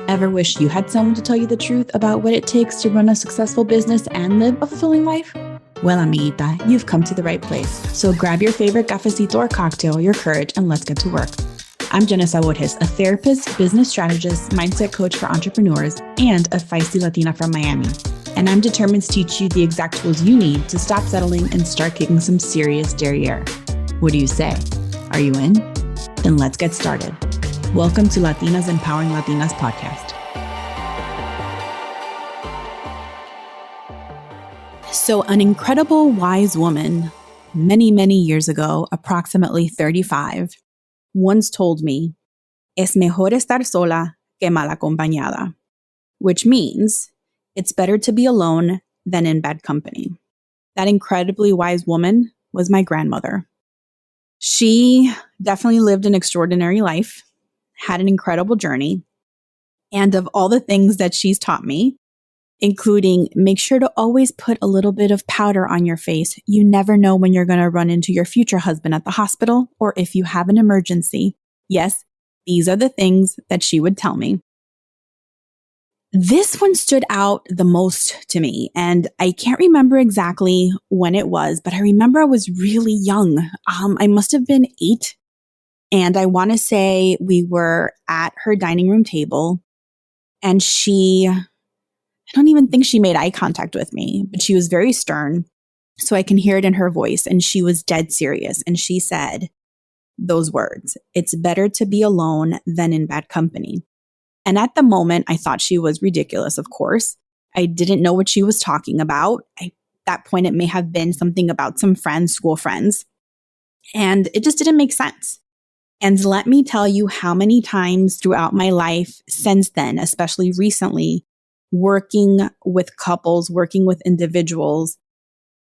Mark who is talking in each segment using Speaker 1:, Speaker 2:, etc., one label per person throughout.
Speaker 1: Ever wish you had someone to tell you the truth about what it takes to run a successful business and live a fulfilling life? Well, amiguita, you've come to the right place. So grab your favorite cafecito or cocktail, your courage, and let's get to work. I'm Jenna Sabores, a therapist, business strategist, mindset coach for entrepreneurs, and a feisty Latina from Miami. And I'm determined to teach you the exact tools you need to stop settling and start kicking some serious derriere. What do you say? Are you in? Then let's get started. Welcome to Latinas Empowering Latinas podcast. So an incredible wise woman many, many years ago, approximately 35, once told me, es mejor estar sola que mal acompañada, which means it's better to be alone than in bad company. That incredibly wise woman was my grandmother. She definitely lived an extraordinary life, had an incredible journey, and of all the things that she's taught me, including make sure to always put a little bit of powder on your face. You never know when you're going to run into your future husband at the hospital or if you have an emergency. Yes, these are the things that she would tell me. This one stood out the most to me, and I can't remember exactly when it was, but I remember I was really young. I must have been 8. And I want to say we were at her dining room table and I don't even think she made eye contact with me, but she was very stern. So I can hear it in her voice. And she was dead serious. And she said those words, "It's better to be alone than in bad company." And at the moment, I thought she was ridiculous, of course. I didn't know what she was talking about. At that point, it may have been something about some friends, school friends. And it just didn't make sense. And let me tell you how many times throughout my life since then, especially recently, working with couples, working with individuals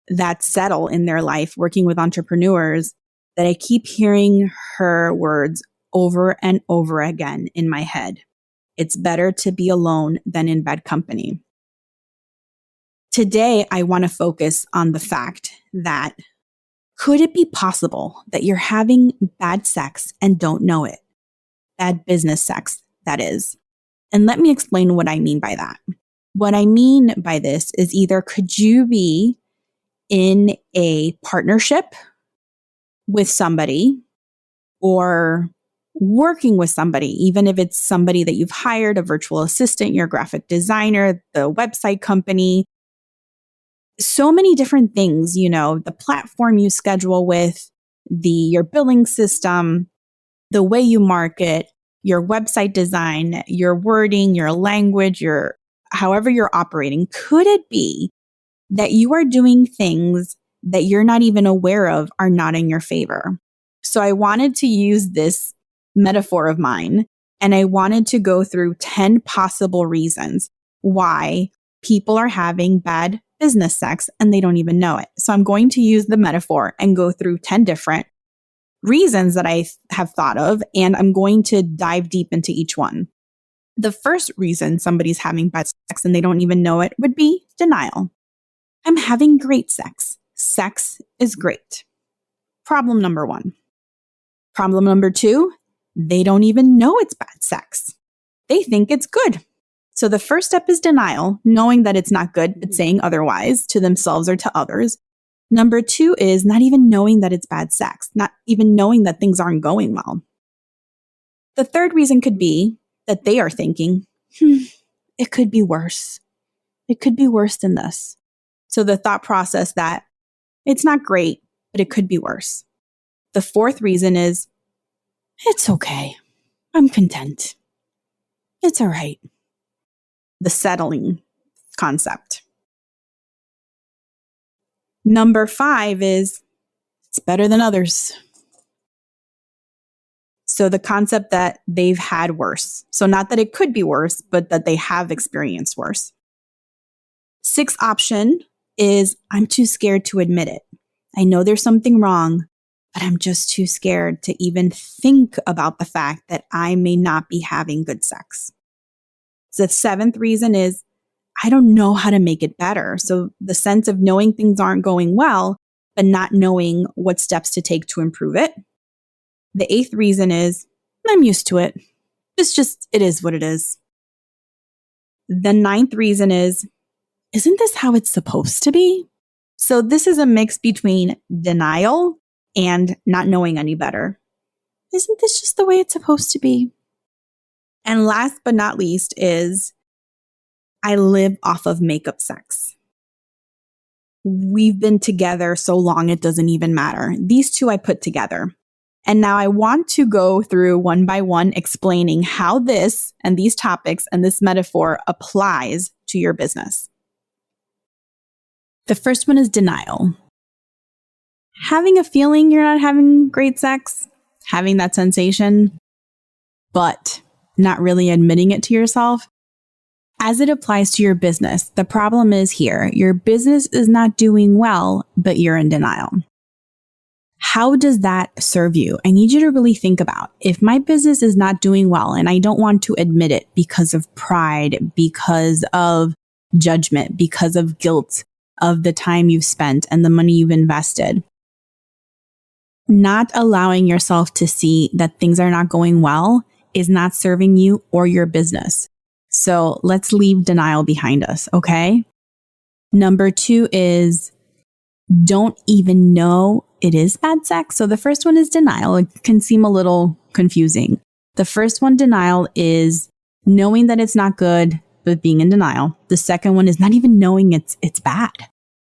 Speaker 1: that settle in their life, working with entrepreneurs, that I keep hearing her words over and over again in my head. It's better to be alone than in bad company. Today, I want to focus on the fact that could it be possible that you're having bad sex and don't know it? Bad business sex, that is. And let me explain what I mean by that. What I mean by this is either could you be in a partnership with somebody or working with somebody, even if it's somebody that you've hired, a virtual assistant, your graphic designer, the website company, so many different things, the platform you schedule with, your billing system, the way you market, your website design, your wording, your language, however you're operating. Could it be that you are doing things that you're not even aware of are not in your favor? So I wanted to use this metaphor of mine, and I wanted to go through 10 possible reasons why people are having bad business sex and they don't even know it. So I'm going to use the metaphor and go through 10 different reasons that I have thought of, and I'm going to dive deep into each one. The first reason somebody's having bad sex and they don't even know it would be denial. I'm having great sex. Sex is great. Problem number 1. Problem number 2, they don't even know it's bad sex. They think it's good. So the first step is denial, knowing that it's not good, but saying otherwise to themselves or to others. Number 2 is not even knowing that it's bad sex, not even knowing that things aren't going well. The third reason could be that they are thinking, it could be worse. It could be worse than this. So the thought process that it's not great, but it could be worse. The fourth reason is, it's okay. I'm content. It's all right. The settling concept. Number 5 is, it's better than others. So the concept that they've had worse. So not that it could be worse, but that they have experienced worse. 6th option is, I'm too scared to admit it. I know there's something wrong, but I'm just too scared to even think about the fact that I may not be having good sex. The 7th reason is, I don't know how to make it better. So the sense of knowing things aren't going well, but not knowing what steps to take to improve it. The 8th reason is, I'm used to it. It is what it is. The ninth reason is, isn't this how it's supposed to be? So this is a mix between denial and not knowing any better. Isn't this just the way it's supposed to be? And last but not least is, I live off of makeup sex. We've been together so long it doesn't even matter. These two I put together. And now I want to go through one by one explaining how this and these topics and this metaphor applies to your business. The first one is denial. Having a feeling you're not having great sex, having that sensation, but not really admitting it to yourself. As it applies to your business, the problem is here, your business is not doing well, but you're in denial. How does that serve you? I need you to really think about, if my business is not doing well and I don't want to admit it because of pride, because of judgment, because of guilt of the time you've spent and the money you've invested, not allowing yourself to see that things are not going well is not serving you or your business. So let's leave denial behind us, okay? Number 2 is, don't even know it is bad sex. So the first one is denial. It can seem a little confusing. The first one, denial, is knowing that it's not good, but being in denial. The second one is not even knowing it's bad.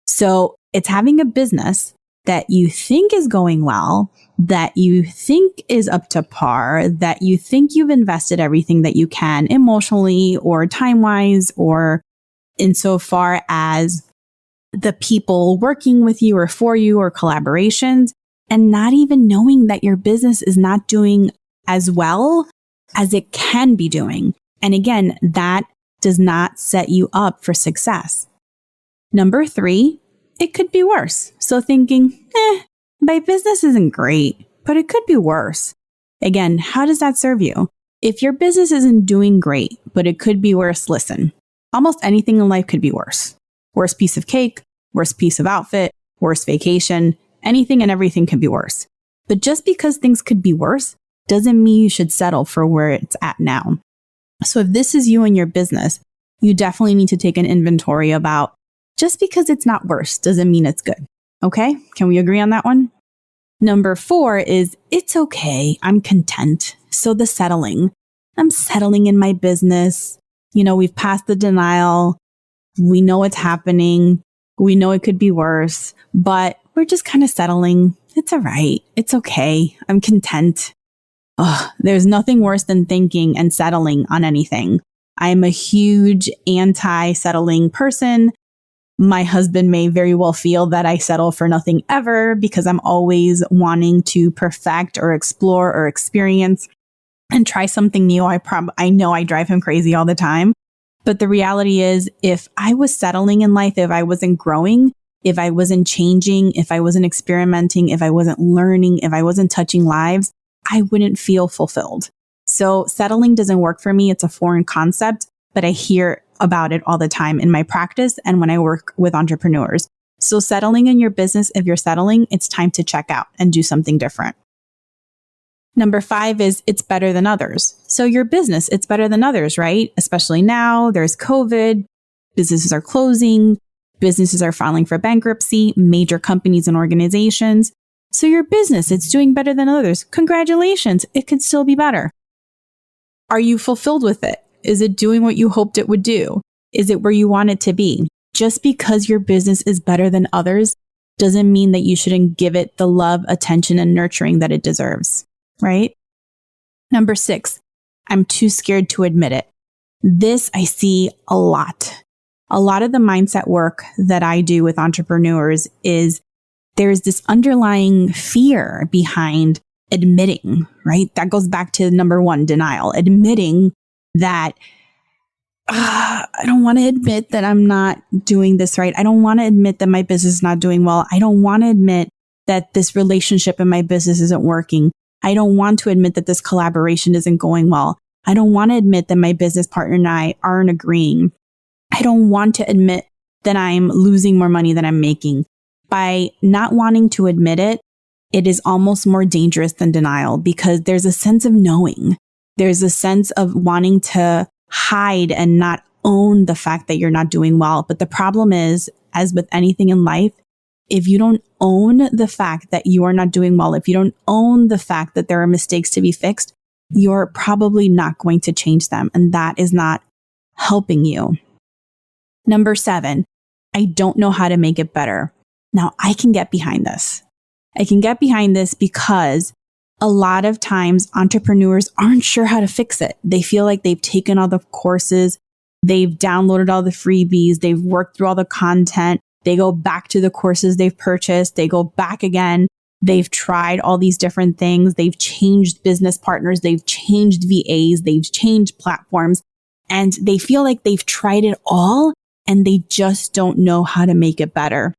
Speaker 1: So it's having a business that you think is going well, that you think is up to par, that you think you've invested everything that you can emotionally or time-wise, or insofar as the people working with you or for you or collaborations, and not even knowing that your business is not doing as well as it can be doing. And again, that does not set you up for success. Number 3, it could be worse. So thinking, my business isn't great, but it could be worse. Again, how does that serve you? If your business isn't doing great, but it could be worse, listen, almost anything in life could be worse. Worst piece of cake, worst piece of outfit, worst vacation, anything and everything could be worse. But just because things could be worse doesn't mean you should settle for where it's at now. So if this is you and your business, you definitely need to take an inventory about, just because it's not worse doesn't mean it's good. Okay? Can we agree on that one? Number 4 is, it's okay. I'm content. So the settling. I'm settling in my business. We've passed the denial. We know it's happening. We know it could be worse, but we're just kind of settling. It's all right. It's okay. I'm content. There's nothing worse than thinking and settling on anything. I am a huge anti-settling person. My husband may very well feel that I settle for nothing ever because I'm always wanting to perfect or explore or experience and try something new. I know I drive him crazy all the time. But the reality is, if I was settling in life, if I wasn't growing, if I wasn't changing, if I wasn't experimenting, if I wasn't learning, if I wasn't touching lives, I wouldn't feel fulfilled. So settling doesn't work for me. It's a foreign concept, but I hear about it all the time in my practice and when I work with entrepreneurs. So settling in your business, if you're settling, it's time to check out and do something different. Number 5 is, it's better than others. So your business, it's better than others, right? Especially now, there's COVID, businesses are closing, businesses are filing for bankruptcy, major companies and organizations. So your business, it's doing better than others. Congratulations, it could still be better. Are you fulfilled with it? Is it doing what you hoped it would do? Is it where you want it to be? Just because your business is better than others doesn't mean that you shouldn't give it the love, attention, and nurturing that it deserves, right? Number 6, I'm too scared to admit it. This I see a lot. A lot of the mindset work that I do with entrepreneurs is there's this underlying fear behind admitting, right? That goes back to number 1, denial, admitting that I don't want to admit that I'm not doing this right. I don't want to admit that my business is not doing well. I don't want to admit that this relationship in my business isn't working. I don't want to admit that this collaboration isn't going well. I don't want to admit that my business partner and I aren't agreeing. I don't want to admit that I'm losing more money than I'm making. By not wanting to admit it, it is almost more dangerous than denial because there's a sense of knowing. There's a sense of wanting to hide and not own the fact that you're not doing well. But the problem is, as with anything in life, if you don't own the fact that you are not doing well, if you don't own the fact that there are mistakes to be fixed, you're probably not going to change them. And that is not helping you. Number 7, I don't know how to make it better. Now, I can get behind this. I can get behind this because a lot of times entrepreneurs aren't sure how to fix it. They feel like they've taken all the courses, they've downloaded all the freebies, they've worked through all the content. They go back to the courses they've purchased. They go back again. They've tried all these different things. They've changed business partners. They've changed VAs. They've changed platforms. And they feel like they've tried it all and they just don't know how to make it better.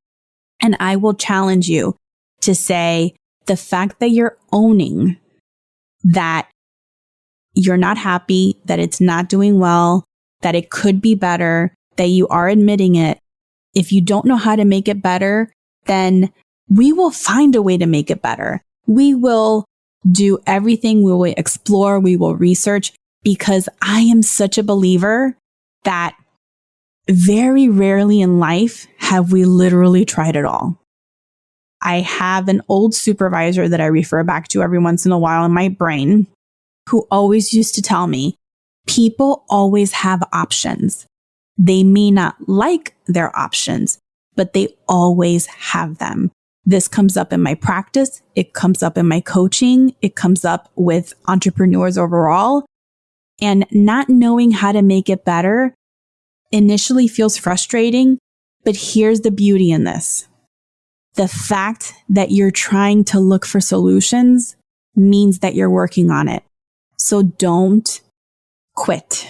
Speaker 1: And I will challenge you to say the fact that you're owning that you're not happy, that it's not doing well, that it could be better, that you are admitting it. If you don't know how to make it better, then we will find a way to make it better. We will do everything. We will explore. We will research, because I am such a believer that very rarely in life have we literally tried it all. I have an old supervisor that I refer back to every once in a while in my brain who always used to tell me, people always have options. They may not like their options, but they always have them. This comes up in my practice. It comes up in my coaching. It comes up with entrepreneurs overall. And not knowing how to make it better initially feels frustrating, but here's the beauty in this. The fact that you're trying to look for solutions means that you're working on it. So don't quit.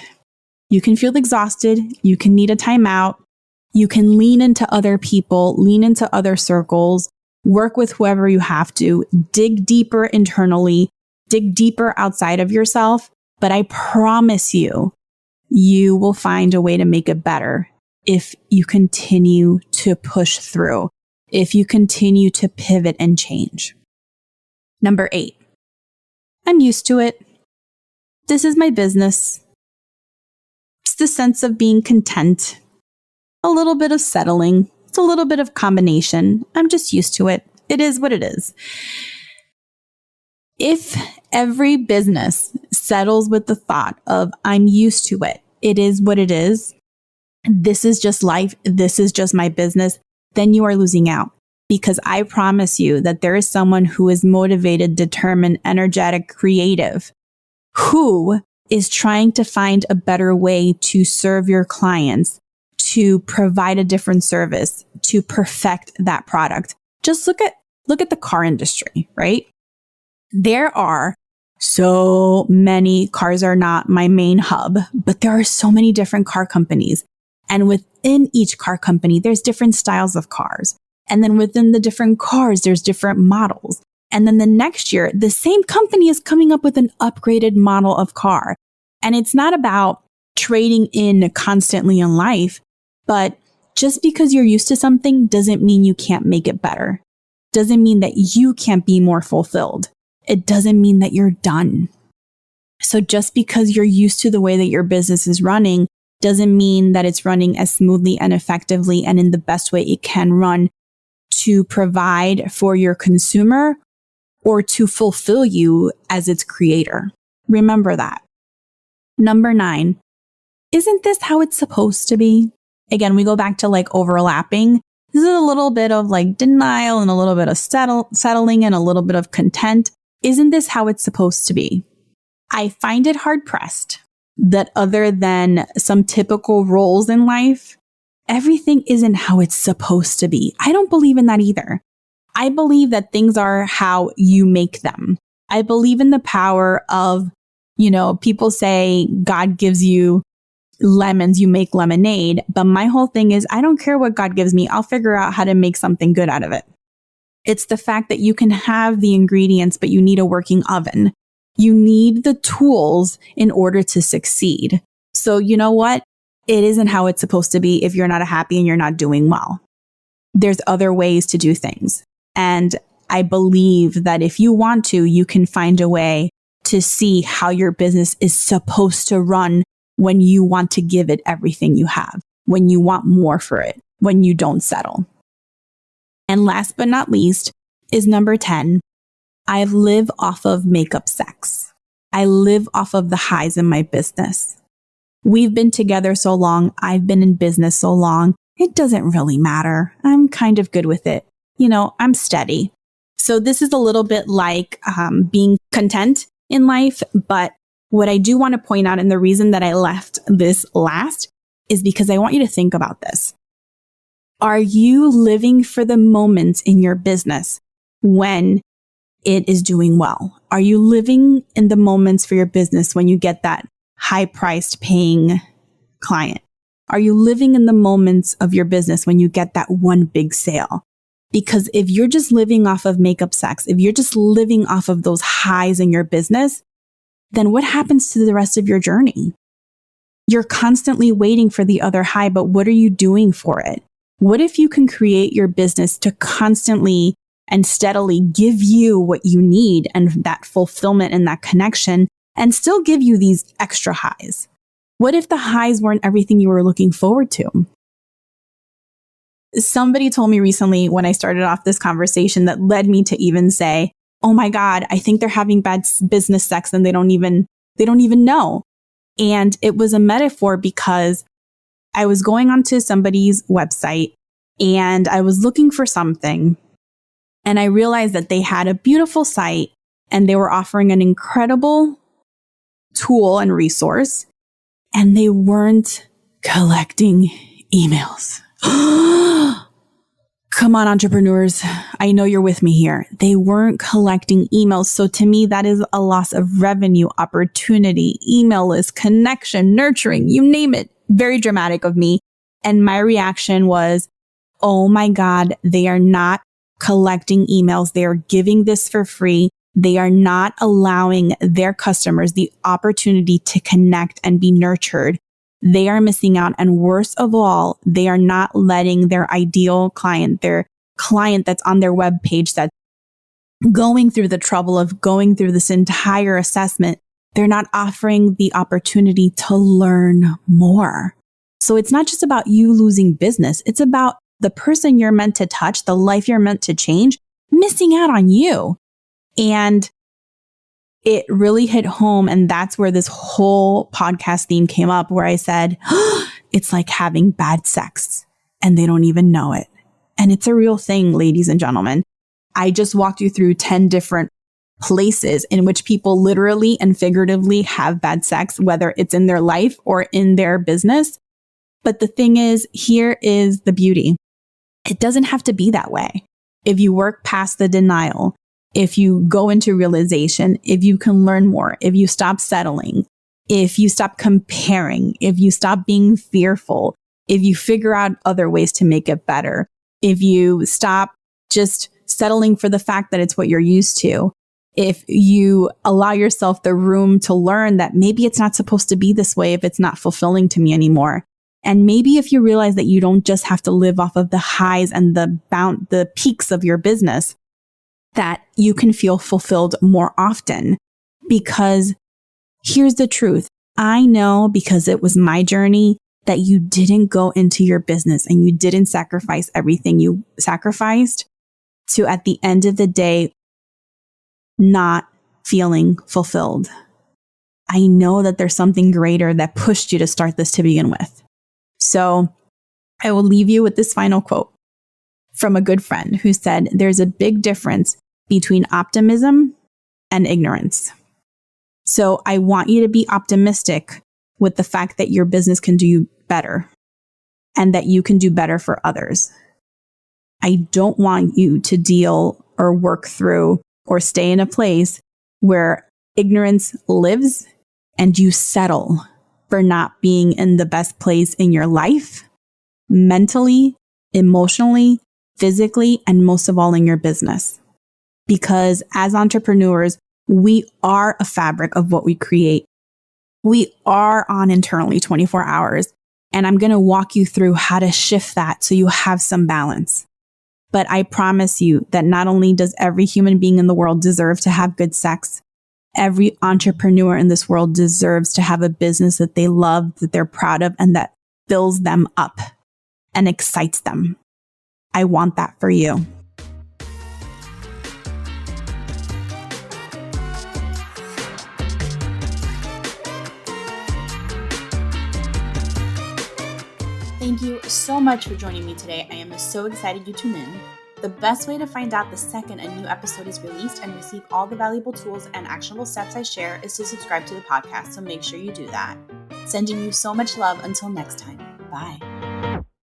Speaker 1: You can feel exhausted. You can need a timeout. You can lean into other people, lean into other circles, work with whoever you have to, dig deeper internally, dig deeper outside of yourself. But I promise you, you will find a way to make it better if you continue to push through, if you continue to pivot and change. Number 8, I'm used to it. This is my business. It's the sense of being content, a little bit of settling. It's a little bit of combination. I'm just used to it. It is what it is. If every business settles with the thought of, I'm used to it, it is what it is, this is just life, this is just my business, then you are losing out. Because I promise you that there is someone who is motivated, determined, energetic, creative, who is trying to find a better way to serve your clients, to provide a different service, to perfect that product. Just look at the car industry, right? There are so many cars are not my main hub, but there are so many different car companies. And within each car company, there's different styles of cars. And then within the different cars, there's different models. And then the next year, the same company is coming up with an upgraded model of car. And it's not about trading in constantly in life, but just because you're used to something doesn't mean you can't make it better. Doesn't mean that you can't be more fulfilled. It doesn't mean that you're done. So just because you're used to the way that your business is running doesn't mean that it's running as smoothly and effectively and in the best way it can run to provide for your consumer or to fulfill you as its creator. Remember that. Number 9, isn't this how it's supposed to be? Again, we go back to like overlapping. This is a little bit of like denial and a little bit of settling and a little bit of content. Isn't this how it's supposed to be? I find it hard pressed that other than some typical roles in life, everything isn't how it's supposed to be. I don't believe in that either. I believe that things are how you make them. I believe in the power of, people say God gives you lemons, you make lemonade. But my whole thing is, I don't care what God gives me. I'll figure out how to make something good out of it. It's the fact that you can have the ingredients, but you need a working oven. You need the tools in order to succeed. So you know what? It isn't how it's supposed to be if you're not happy and you're not doing well. There's other ways to do things. And I believe that if you want to, you can find a way to see how your business is supposed to run when you want to give it everything you have, when you want more for it, when you don't settle. And last but not least is number 10. I live off of makeup sex. I live off of the highs in my business. We've been together so long. I've been in business so long. It doesn't really matter. I'm kind of good with it. I'm steady. So this is a little bit like being content in life. But what I do want to point out, and the reason that I left this last, is because I want you to think about this. Are you living for the moments in your business when it is doing well? Are you living in the moments for your business when you get that high-priced paying client? Are you living in the moments of your business when you get that one big sale? Because if you're just living off of makeup sex, if you're just living off of those highs in your business, then what happens to the rest of your journey? You're constantly waiting for the other high, but what are you doing for it? What if you can create your business to constantly and steadily give you what you need and that fulfillment and that connection, and still give you these extra highs? What if the highs weren't everything you were looking forward to? Somebody told me recently when I started off this conversation that led me to even say, oh my God, I think they're having bad business sex and they don't even know. And it was a metaphor because I was going onto somebody's website and I was looking for something, and I realized that they had a beautiful site and they were offering an incredible tool and resource, and they weren't collecting emails. Come on, entrepreneurs. I know you're with me here. They weren't collecting emails. So to me, that is a loss of revenue, opportunity, email list, connection, nurturing, you name it. Very dramatic of me. And my reaction was, oh my God, they are not collecting emails. They are giving this for free. They are not allowing their customers the opportunity to connect and be nurtured. They are missing out. And worst of all, they are not letting their ideal client, their client that's on their webpage, that's going through the trouble of going through this entire assessment, they're not offering the opportunity to learn more. So it's not just about you losing business. It's about the person you're meant to touch, the life you're meant to change, missing out on you. And it really hit home. And that's where this whole podcast theme came up, where I said, it's like having bad sex and they don't even know it. And it's a real thing, ladies and gentlemen. I just walked you through 10 different places in which people literally and figuratively have bad sex, whether it's in their life or in their business. But the thing is, here is the beauty. It doesn't have to be that way. If you work past the denial, if you go into realization, if you can learn more, if you stop settling, if you stop comparing, if you stop being fearful, if you figure out other ways to make it better, if you stop just settling for the fact that it's what you're used to, if you allow yourself the room to learn that maybe it's not supposed to be this way if it's not fulfilling to me anymore. And maybe if you realize that you don't just have to live off of the highs and the peaks of your business, that you can feel fulfilled more often. Because here's the truth. I know, because it was my journey, that you didn't go into your business and you didn't sacrifice everything you sacrificed to, at the end of the day, not feeling fulfilled. I know that there's something greater that pushed you to start this to begin with. So I will leave you with this final quote from a good friend who said, there's a big difference between optimism and ignorance. So I want you to be optimistic with the fact that your business can do better and that you can do better for others. I don't want you to deal or work through or stay in a place where ignorance lives and you settle for not being in the best place in your life, mentally, emotionally, physically, and most of all in your business. Because as entrepreneurs, we are a fabric of what we create. We are on internally 24 hours. And I'm going to walk you through how to shift that so you have some balance. But I promise you that not only does every human being in the world deserve to have good sex, Every entrepreneur in this world deserves to have a business that they love, that they're proud of, and that fills them up and excites them. I want that for you. Thank you so much for joining me today. I am so excited you tuned in. The best way to find out the second a new episode is released and receive all the valuable tools and actionable steps I share is to subscribe to the podcast, so make sure you do that. Sending you so much love. Until next time. Bye.